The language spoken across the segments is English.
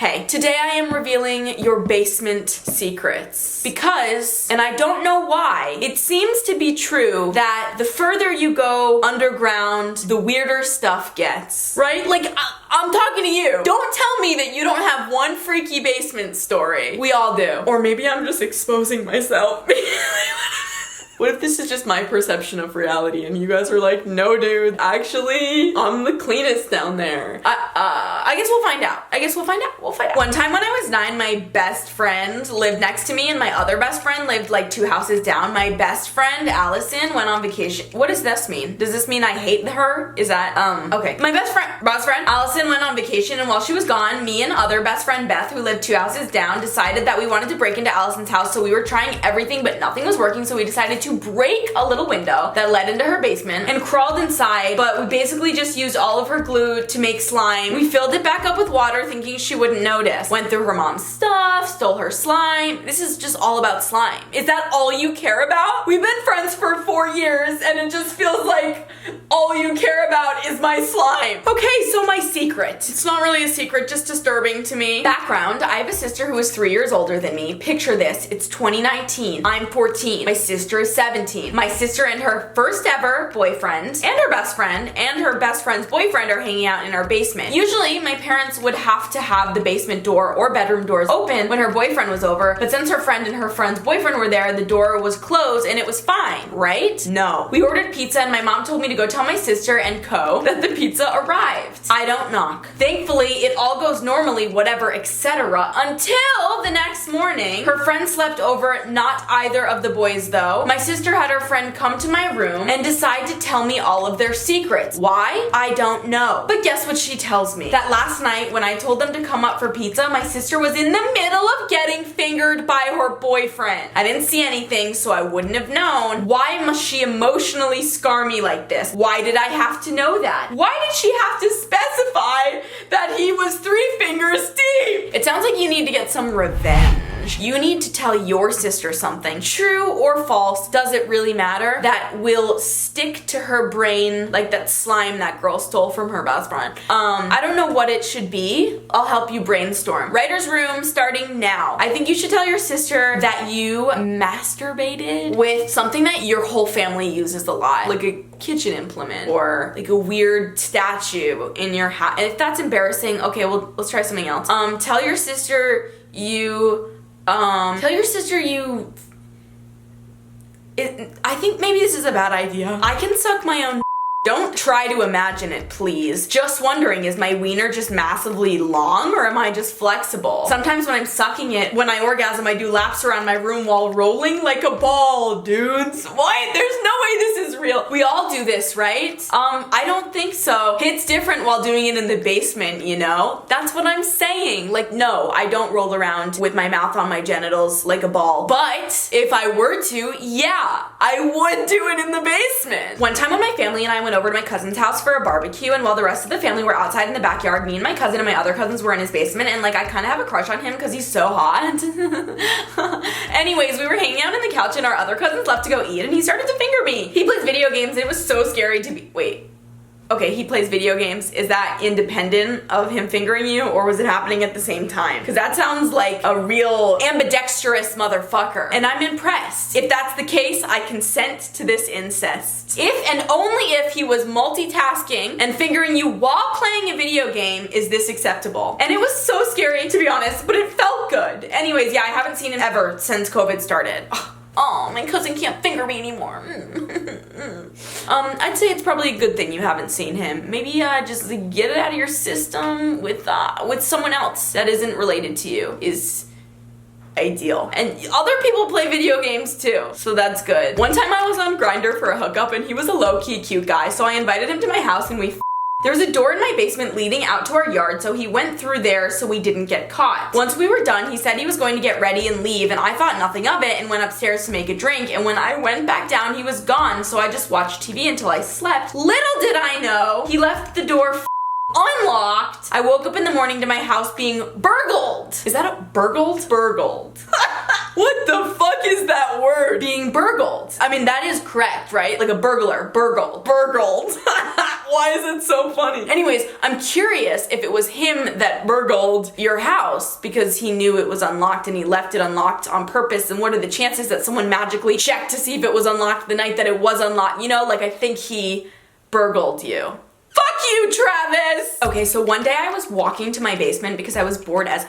Hey, today I am revealing your basement secrets. Because, and I don't know why, it seems to be true that the further you go underground, the weirder stuff gets. Right? Like, I'm talking to you. Don't tell me that you don't have one freaky basement story. We all do. Or maybe I'm just exposing myself. What if this is just my perception of reality and you guys are like, no dude, actually, I'm the cleanest down there. I guess we'll find out. We'll find out. One time when I was 9, my best friend lived next to me and my other best friend lived like 2 houses down. My best friend, Allison, went on vacation. What does this mean? Does this mean I hate her? Is that, okay. My best friend, Allison went on vacation, and while she was gone, me and other best friend, Beth, who lived 2 houses down, decided that we wanted to break into Allison's house, so we were trying everything, but nothing was working, so we decided to break a little window that led into her basement and crawled inside, but we basically just used all of her glue to make slime. We filled it back up with water thinking she wouldn't notice. Went through her mom's stuff, stole her slime. This is just all about slime. Is that all you care about? We've been friends for 4 years and it just feels like all you care about is my slime. Okay, so my secret. It's not really a secret, just disturbing to me. Background, I have a sister who is 3 years older than me. Picture this, it's 2019. I'm 14. My sister is 17. My sister and her first ever boyfriend and her best friend and her best friend's boyfriend are hanging out in our basement. Usually my parents would have to have the basement door or bedroom doors open when her boyfriend was over, but since her friend and her friend's boyfriend were there, the door was closed and it was fine, right? No. We ordered pizza and my mom told me to go tell my sister and co that the pizza arrived. I don't knock. Thankfully, it all goes normally, whatever, etc. until the next morning. Her friend slept over, not either of the boys though. My sister had her friend come to my room and decide to tell me all of their secrets. Why? I don't know. But guess what she tells me? That last night when I told them to come up for pizza, my sister was in the middle of getting fingered by her boyfriend. I didn't see anything, so I wouldn't have known. Why must she emotionally scar me like this? Why did I have to know that? Why did she have to specify that he was 3 fingers deep? It sounds like you need to get some revenge. You need to tell your sister something, true or false, does it really matter, that will stick to her brain like that slime that girl stole from her best friend. I don't know what it should be. I'll help you brainstorm. Writer's room starting now. I think you should tell your sister that you masturbated with something that your whole family uses a lot, like a kitchen implement or like a weird statue in your house. And if that's embarrassing, okay, well, let's try something else. Tell your sister you I think maybe this is a bad idea. I can suck my own. Don't try to imagine it, please. Just wondering, is my wiener just massively long or am I just flexible? Sometimes when I'm sucking it, when I orgasm, I do laps around my room while rolling like a ball, dudes. What? There's no way this is real. We all do this, right? I don't think so. It's different while doing it in the basement, you know? That's what I'm saying. Like, no, I don't roll around with my mouth on my genitals like a ball. But if I were to, yeah, I would do it in the basement. One time when my family and I went over to my cousin's house for a barbecue, and while the rest of the family were outside in the backyard, me and my cousin and my other cousins were in his basement, and like I kind of have a crush on him because he's so hot. Anyways, we were hanging out on the couch and our other cousins left to go eat and he started to finger me. He plays video games and it was so scary to be, wait. Okay, he plays video games. Is that independent of him fingering you, or was it happening at the same time? Because that sounds like a real ambidextrous motherfucker, and I'm impressed. If that's the case, I consent to this incest. If and only if he was multitasking and fingering you while playing a video game is this acceptable. And it was so scary, to be honest, but it felt good. Anyways, yeah, I haven't seen him ever since COVID started. Oh, my cousin can't finger me anymore. I'd say it's probably a good thing you haven't seen him. Maybe just get it out of your system with someone else that isn't related to you is ideal. And other people play video games too, so that's good. One time I was on Grindr for a hookup and he was a low-key cute guy, so I invited him to my house and we There was a door in my basement leading out to our yard, so he went through there so we didn't get caught. Once we were done, he said he was going to get ready and leave, and I thought nothing of it and went upstairs to make a drink, and when I went back down, he was gone, so I just watched TV until I slept. Little did I know, he left the door unlocked. I woke up in the morning to my house being burgled. Is that a burgled? Burgled. What the fuck is that word? Being burgled. I mean, that is correct, right? Like a burglar. Burgled. Burgled. Why is it so funny? Anyways, I'm curious if it was him that burgled your house because he knew it was unlocked and he left it unlocked on purpose, and what are the chances that someone magically checked to see if it was unlocked the night that it was unlocked? You know, like, I think he burgled you. Fuck you, Travis! Okay, so one day I was walking to my basement because I was bored as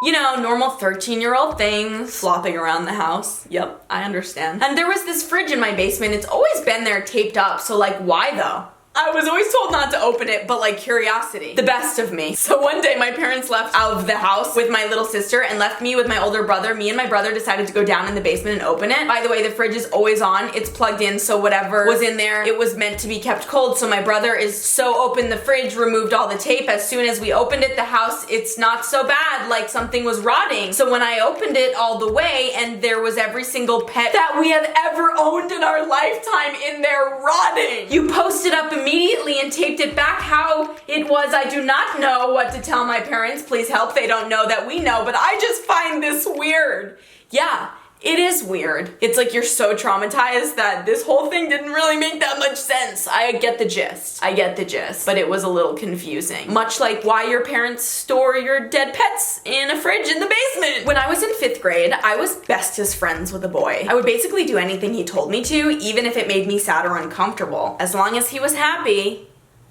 you know, normal 13-year-old things, flopping around the house. Yep, I understand. And there was this fridge in my basement. It's always been there taped up, so like, why though? I was always told not to open it, but like curiosity. The best of me. So one day my parents left out of the house with my little sister and left me with my older brother. Me and my brother decided to go down in the basement and open it. By the way, the fridge is always on. It's plugged in, so whatever was in there, it was meant to be kept cold. So my brother is so opened the fridge, removed all the tape. As soon as we opened it, the house, it's not so bad, like something was rotting. So when I opened it all the way and there was every single pet that we have ever owned in our lifetime in there rotting. You posted up immediately and taped it back. How it was, I do not know what to tell my parents. Please help. They don't know that we know, but I just find this weird. Yeah, it is weird. It's like you're so traumatized that this whole thing didn't really make that much sense. I get the gist. I get the gist, but it was a little confusing. Much like why your parents store your dead pets in a fridge in the basement. When I was in 5th grade, I was bestest friends with a boy. I would basically do anything he told me to, even if it made me sad or uncomfortable. As long as he was happy.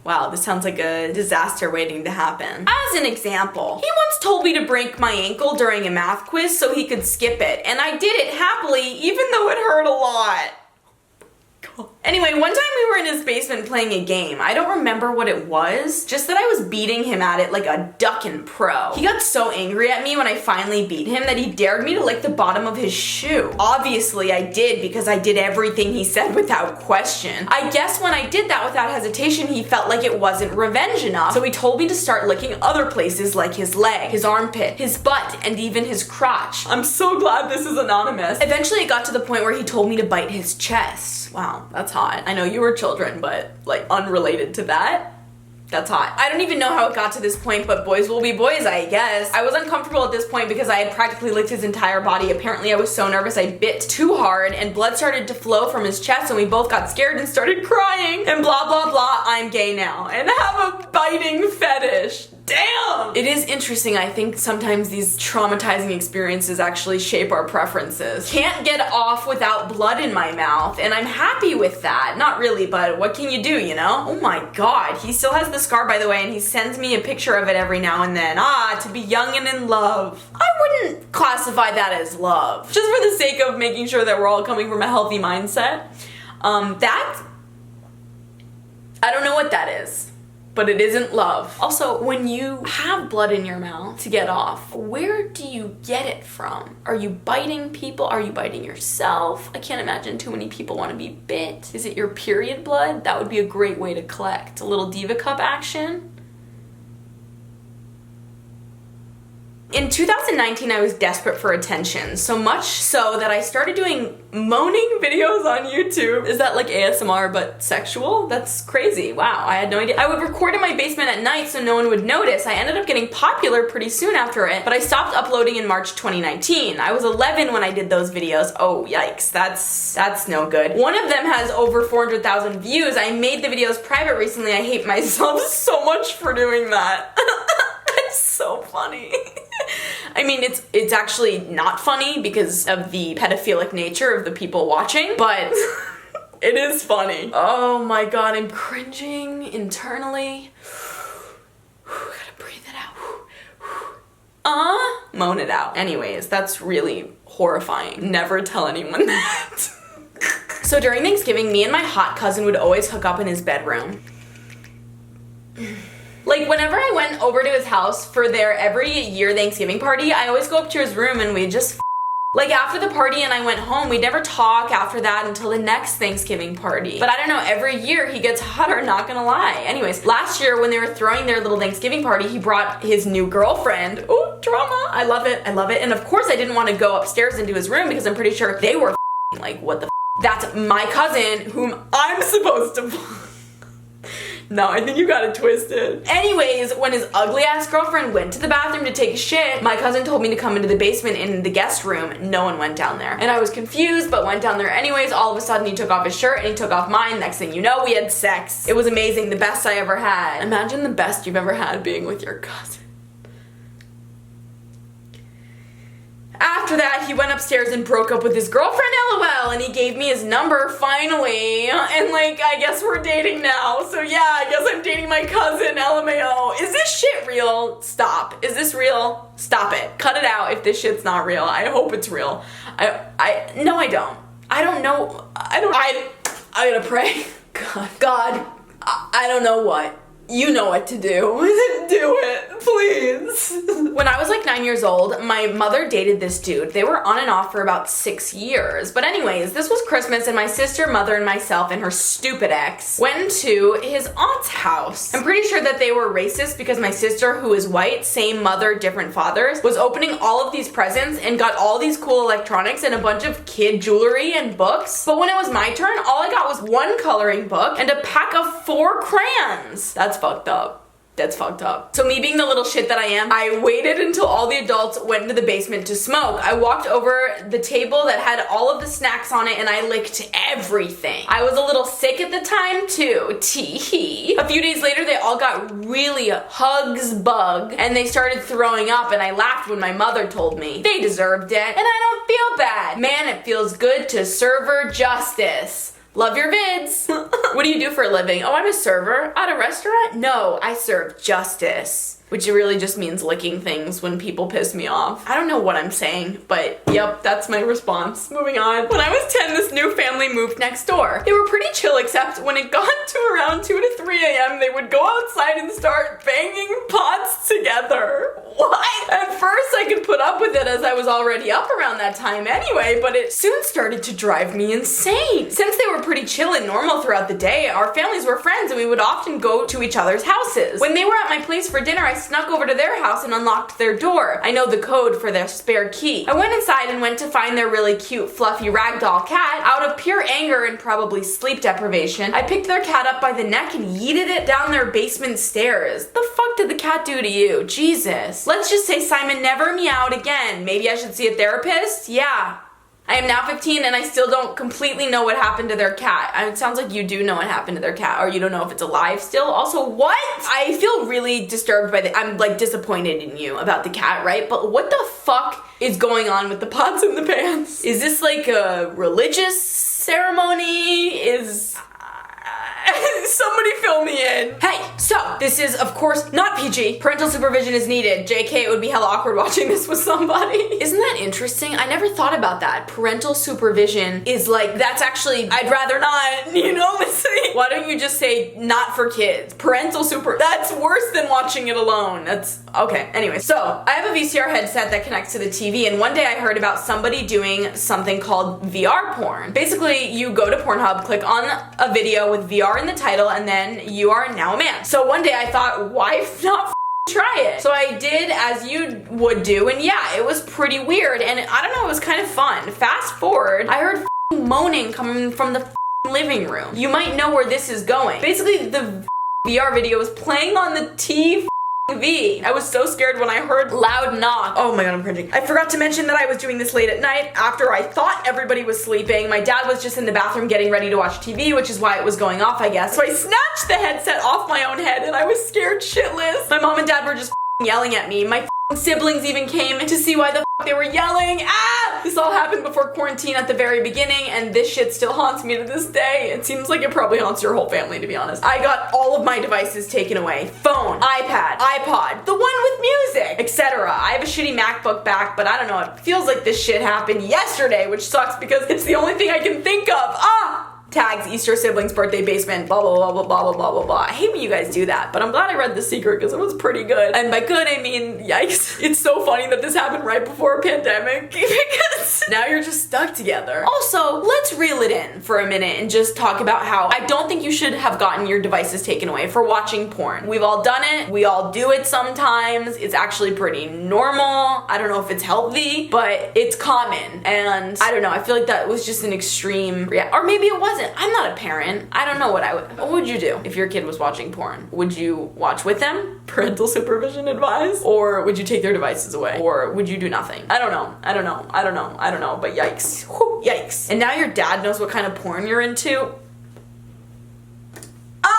Wow, this sounds like a disaster waiting to happen. As an example, he once told me to break my ankle during a math quiz so he could skip it, and I did it happily even though it hurt a lot. Anyway, one time we were in his basement playing a game. I don't remember what it was, just that I was beating him at it like a duckin' pro. He got so angry at me when I finally beat him that he dared me to lick the bottom of his shoe. Obviously I did, because I did everything he said without question. I guess when I did that without hesitation, he felt like it wasn't revenge enough, so he told me to start licking other places like his leg, his armpit, his butt, and even his crotch. I'm so glad this is anonymous. Eventually it got to the point where he told me to bite his chest. Wow, that's hot. I know you were children, but like unrelated to that, that's hot. I don't even know how it got to this point, but boys will be boys, I guess. I was uncomfortable at this point because I had practically licked his entire body. Apparently I was so nervous I bit too hard and blood started to flow from his chest and we both got scared and started crying and blah blah blah, I'm gay now and have a biting fetish. Damn! It is interesting. I think sometimes these traumatizing experiences actually shape our preferences. Can't get off without blood in my mouth, and I'm happy with that. Not really, but what can you do, you know? Oh my god, he still has the scar, by the way, and he sends me a picture of it every now and then. Ah, to be young and in love. I wouldn't classify that as love. Just for the sake of making sure that we're all coming from a healthy mindset. I don't know what that is. But it isn't love. Also, when you have blood in your mouth to get off, where do you get it from? Are you biting people? Are you biting yourself? I can't imagine too many people want to be bit. Is it your period blood? That would be a great way to collect. A little Diva Cup action. In 2019, I was desperate for attention, so much so that I started doing moaning videos on YouTube. Is that like ASMR but sexual? That's crazy. Wow, I had no idea. I would record in my basement at night so no one would notice. I ended up getting popular pretty soon after it, but I stopped uploading in March 2019. I was 11 when I did those videos. Oh, yikes, that's no good. One of them has over 400,000 views. I made the videos private recently. I hate myself so much for doing that. It's so funny. I mean, it's actually not funny because of the pedophilic nature of the people watching, but it is funny. Oh my god, I'm cringing internally. Gotta breathe it out. Moan it out. Anyways, that's really horrifying. Never tell anyone that. So during Thanksgiving, me and my hot cousin would always hook up in his bedroom. Like, whenever I went over to his house for their every year Thanksgiving party, I always go up to his room and we'd just like, after the party and I went home, we'd never talk after that until the next Thanksgiving party. But I don't know, every year he gets hotter, not gonna lie. Anyways, last year when they were throwing their little Thanksgiving party, he brought his new girlfriend. Ooh, drama. I love it, I love it. And of course I didn't want to go upstairs into his room because I'm pretty sure they were like, what the That's my cousin whom I'm supposed to No, I think you got it twisted. Anyways, when his ugly ass girlfriend went to the bathroom to take a shit, my cousin told me to come into the basement in the guest room. No one went down there. And I was confused, but went down there anyways. All of a sudden he took off his shirt and he took off mine. Next thing you know, we had sex. It was amazing, the best I ever had. Imagine the best you've ever had being with your cousin. After that, he went upstairs and broke up with his girlfriend, LOL, and he gave me his number, finally. And like, I guess we're dating now. So yeah, I guess I'm dating my cousin, LMAO. Is this shit real? Stop. Is this real? Stop it. Cut it out if this shit's not real. I hope it's real. No, I don't. I don't know. I gotta pray. God, I don't know what. You know what to do. Do it, please. When I was like 9 years old, my mother dated this dude. They were on and off for about 6 years. But anyways, this was Christmas and my sister, mother, and myself and her stupid ex went to his aunt's house. I'm pretty sure that they were racist because my sister, who is white, same mother, different fathers, was opening all of these presents and got all these cool electronics and a bunch of kid jewelry and books. But when it was my turn, all I got was one coloring book and a pack of 4 crayons. That's fucked up. That's fucked up. So me being the little shit that I am, I waited until all the adults went into the basement to smoke. I walked over the table that had all of the snacks on it and I licked everything. I was a little sick at the time too. Tee-hee. A few days later, they all got really hugs bug and they started throwing up and I laughed when my mother told me. They deserved it and I don't feel bad. Man, it feels good to serve her justice. Love your vids. What do you do for a living? Oh, I'm a server at a restaurant? No, I serve justice. Which really just means licking things when people piss me off. I don't know what I'm saying, but yep, that's my response. Moving on. When I was 10, this new family moved next door. They were pretty chill, except when it got to around 2 to 3 a.m., they would go outside and start banging pots together. What? At first, I could put up with it as I was already up around that time anyway, but it soon started to drive me insane. Since they were pretty chill and normal throughout the day, our families were friends and we would often go to each other's houses. When they were at my place for dinner, I snuck over to their house and unlocked their door. I know the code for their spare key. I went inside and went to find their really cute, fluffy ragdoll cat. Out of pure anger and probably sleep deprivation, I picked their cat up by the neck and yeeted it down their basement stairs. The fuck did the cat do to you? Jesus. Let's just say Simon never meowed again. Maybe I should see a therapist? Yeah. I am now 15 and I still don't completely know what happened to their cat. It sounds like you do know what happened to their cat, or you don't know if it's alive still. Also, what? I feel really disturbed by I'm like disappointed in you about the cat, right? But what the fuck is going on with the pots and the pans? Is this like a religious ceremony? Somebody fill me in. Hey, so this is of course not PG. Parental supervision is needed. JK, it would be hella awkward watching this with somebody. Isn't that interesting? I never thought about that. Parental supervision is like, that's actually, I'd rather not, you know? Why don't you just say not for kids? Parental that's worse than watching it alone. That's, okay, anyway. So, I have a VCR headset that connects to the TV and one day I heard about somebody doing something called VR porn. Basically, you go to Pornhub, click on a video with VR in the title, and then you are now a man. So one day I thought, why not try it? So I did as you would do, and yeah, it was pretty weird, and I don't know, it was kind of fun. Fast forward, I heard moaning coming from the living room. You might know where this is going. Basically, the VR video was playing on the TV. I was so scared when I heard loud knock. Oh my god, I'm cringing. I forgot to mention that I was doing this late at night after I thought everybody was sleeping. My dad was just in the bathroom getting ready to watch TV, which is why it was going off, I guess. So I snatched the headset off my own head and I was scared shitless. My mom and dad were just yelling at me. My siblings even came to see why the they were yelling. Ah! This all happened before quarantine at the very beginning, and this shit still haunts me to this day. It seems like it probably haunts your whole family, to be honest. I got all of my devices taken away. Phone, iPad, iPod, the one with music, etc. I have a shitty MacBook back, but I don't know, it feels like this shit happened yesterday, which sucks because it's the only thing I can think of. Ah! Tags, Easter, siblings, birthday, basement, blah, blah, blah, blah, blah, blah, blah, blah, blah. I hate when you guys do that, but I'm glad I read The Secret because it was pretty good. And by good, I mean, yikes. It's so funny that this happened right before a pandemic because now you're just stuck together. Also, let's reel it in for a minute and just talk about how I don't think you should have gotten your devices taken away for watching porn. We've all done it. We all do it sometimes. It's actually pretty normal. I don't know if it's healthy, but it's common. And I don't know, I feel like that was just an extreme or maybe it wasn't. I'm not a parent. I don't know what would you do if your kid was watching porn? Would you watch with them? Parental supervision advised? Or would you take their devices away? Or would you do nothing? I don't know, but yikes. Whew, yikes. And now your dad knows what kind of porn you're into?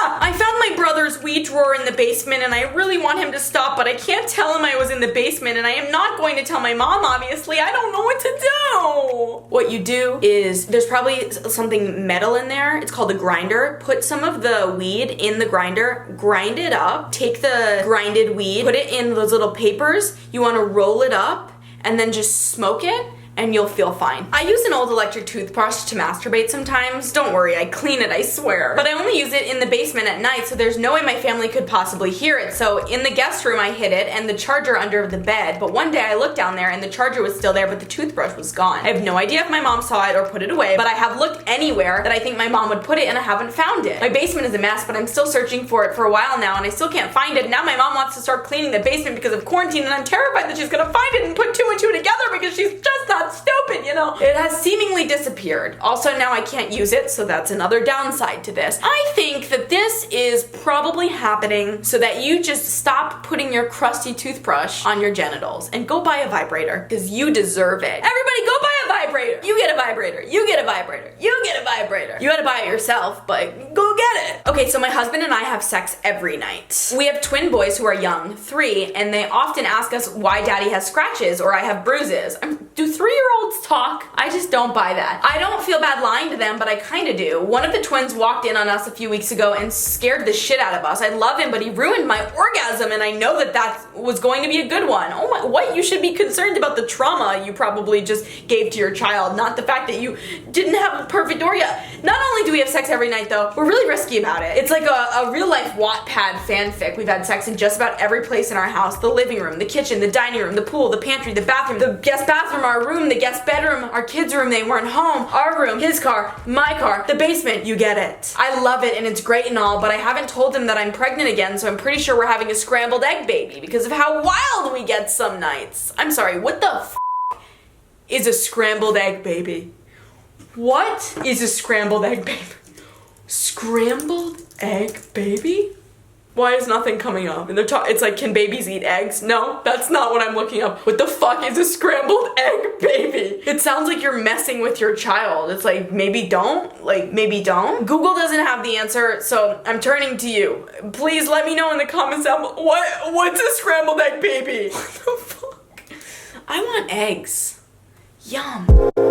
I found my brother's weed drawer in the basement and I really want him to stop, but I can't tell him I was in the basement and I am not going to tell my mom, obviously. I don't know what to do. What you do is, there's probably something metal in there. It's called a grinder. Put some of the weed in the grinder, grind it up, take the grinded weed, put it in those little papers. You want to roll it up and then just smoke it, and you'll feel fine. I use an old electric toothbrush to masturbate sometimes. Don't worry, I clean it, I swear. But I only use it in the basement at night, so there's no way my family could possibly hear it. So in the guest room I hid it and the charger under the bed. But one day I looked down there and the charger was still there, but the toothbrush was gone. I have no idea if my mom saw it or put it away, but I have looked anywhere that I think my mom would put it and I haven't found it. My basement is a mess, but I'm still searching for it for a while now and I still can't find it. Now my mom wants to start cleaning the basement because of quarantine and I'm terrified that she's gonna find it and put two and two together because she's just not stupid, you know? It has seemingly disappeared. Also, now I can't use it, so that's another downside to this. I think that this is probably happening so that you just stop putting your crusty toothbrush on your genitals and go buy a vibrator, because you deserve it. Everybody go buy a vibrator. You get a vibrator. You get a vibrator. You get a vibrator. You gotta buy it yourself, but go get it. Okay, so my husband and I have sex every night. We have twin boys who are young, 3, and they often ask us why daddy has scratches or I have bruises. Do 3-year-olds talk? I just don't buy that. I don't feel bad lying to them, but I kinda do. One of the twins walked in on us a few weeks ago and scared the shit out of us. I love him, but he ruined my orgasm, and I know that that was going to be a good one. Oh my, what? You should be concerned about the trauma you probably just gave to your child, not the fact that you didn't have a perfect door yet. Not only do we have sex every night though, we're really risky about it. It's like a real life Wattpad fanfic. We've had sex in just about every place in our house. The living room, the kitchen, the dining room, the pool, the pantry, the bathroom, the guest bathroom, our room, the guest bedroom, our kids' room, they weren't home, our room, his car, my car, the basement, you get it. I love it and it's great and all, but I haven't told him that I'm pregnant again, so I'm pretty sure we're having a scrambled egg baby because of how wild we get some nights. I'm sorry, what the f is a scrambled egg baby? What is a scrambled egg baby? Scrambled egg baby? Why is nothing coming up? And it's like, can babies eat eggs? No, that's not what I'm looking up. What the fuck is a scrambled egg baby? It sounds like you're messing with your child. It's like, maybe don't? Like, maybe don't? Google doesn't have the answer, so I'm turning to you. Please let me know in the comments down below, what's a scrambled egg baby? What the fuck? I want eggs. Yum.